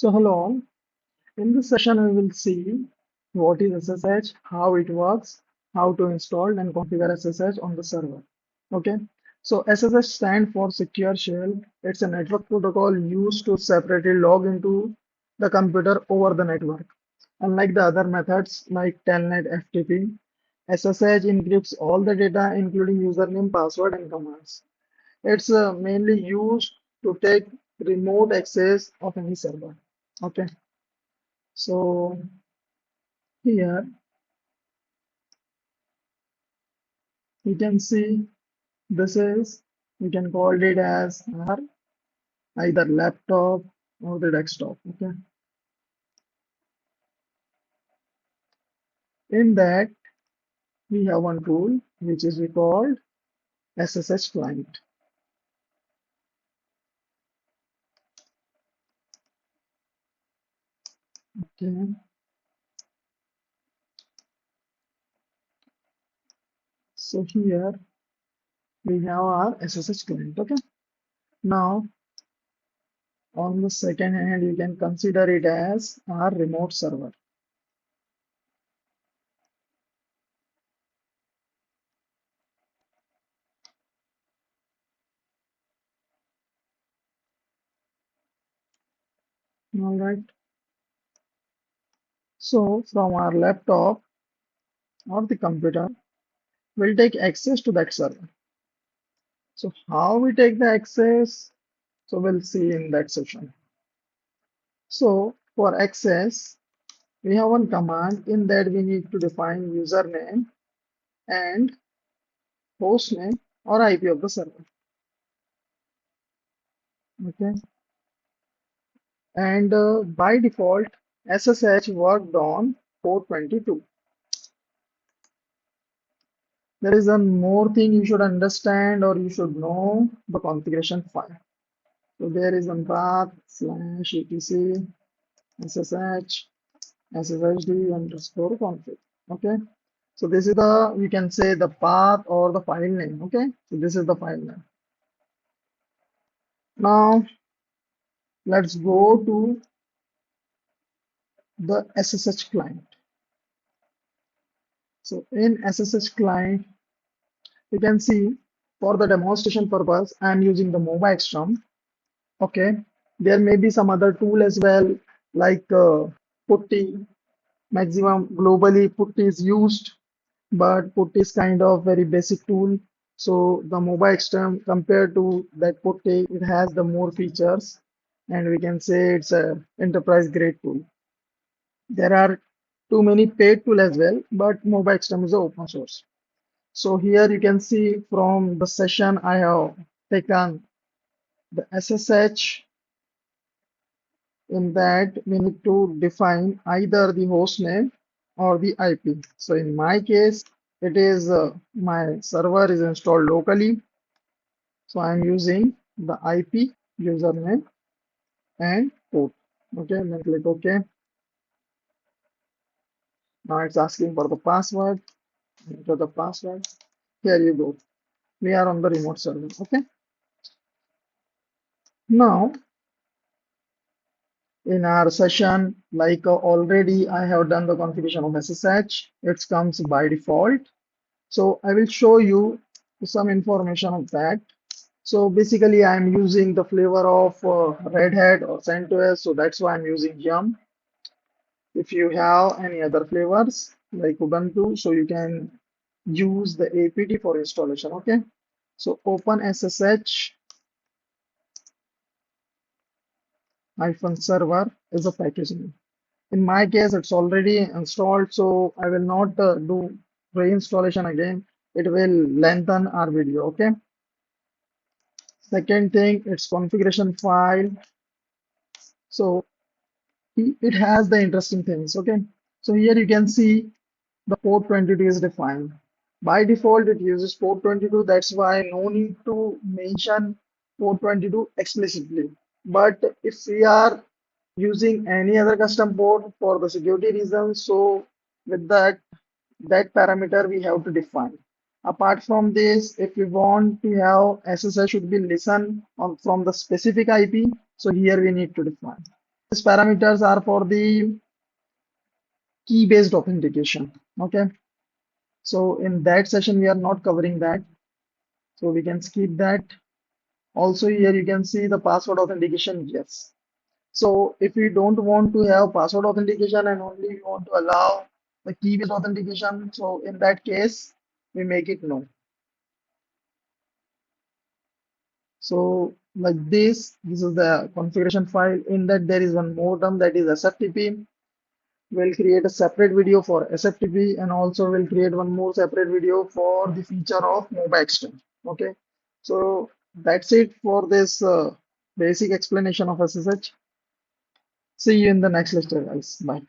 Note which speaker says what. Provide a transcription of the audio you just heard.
Speaker 1: So hello all. In this session we will see what is SSH, how it works, how to install and configure SSH on the server. Okay. So SSH stands for Secure Shell. It's a network protocol used to separately log into the computer over the network. Unlike the other methods like Telnet FTP, SSH encrypts all the data including username, password and commands. It's mainly used to take remote access of any server. Okay. So here you can see this is, we can call it as our either laptop or the desktop. Okay. In that we have one tool which is we called SSH client. Okay. So here we have our SSH client. Okay. Now on the second hand you can consider it as our remote server. All right. So from our laptop or the computer, we'll take access to that server. So how we take the access? So we'll see in that session. So for access, we have one command. In that we need to define username and hostname or IP of the server. Okay. And by default, SSH worked on port 22. There is one more thing you should understand or you should know the configuration file. So there is one path slash etc ssh sshd_config. Okay. So this is the, you can say the path or the file name. Okay. So this is the file name. Now let's go to the SSH client. So in SSH client, you can see for the demonstration purpose, I'm using the MobaXterm. Okay. There may be some other tool as well, like putty. Maximum globally putty is used, but putty is kind of very basic tool. So the MobaXterm compared to that putty, it has the more features, and we can say it's a enterprise grade tool. There are too many paid tool as well, but MobaXterm is open source. So here you can see from the session I have taken the SSH. In that we need to define either the host name or the IP. So in my case, it is my server is installed locally. So I'm using the IP, username and port. Okay, then click OK. Now it's asking for the password. Enter the password. Here you go. We are on the remote server. Okay. Now in our session, like already I have done the configuration of SSH. It comes by default. So I will show you some information of that. So basically I'm using the flavor of Red Hat or CentOS, so that's why I'm using Yum. If you have any other flavors like Ubuntu, so you can use the apt for installation. Okay. So openssh -server is a package name. In my case, it's already installed, so I will not do reinstallation again. It will lengthen our video. Okay. Second thing, it's configuration file. So it has the interesting things. Okay. So here you can see the port 22 is defined. By default, it uses port 22. That's why no need to mention port 22 explicitly. But if we are using any other custom port for the security reasons, so with that parameter we have to define. Apart from this, if we want to have SSH should be listen on from the specific IP, so here we need to define. These parameters are for the key-based authentication. Okay. So in that session, we are not covering that. So we can skip that. Also here you can see the password authentication. Yes. So if we don't want to have password authentication and only we want to allow the key-based authentication, so in that case, we make it no. So like this is the configuration file. In that there is one more term, that is SFTP. We'll create a separate video for SFTP, and also we'll create one more separate video for the feature of MOBA extension. Okay, so that's it for this basic explanation of SSH. See you in the next lecture, guys. Bye.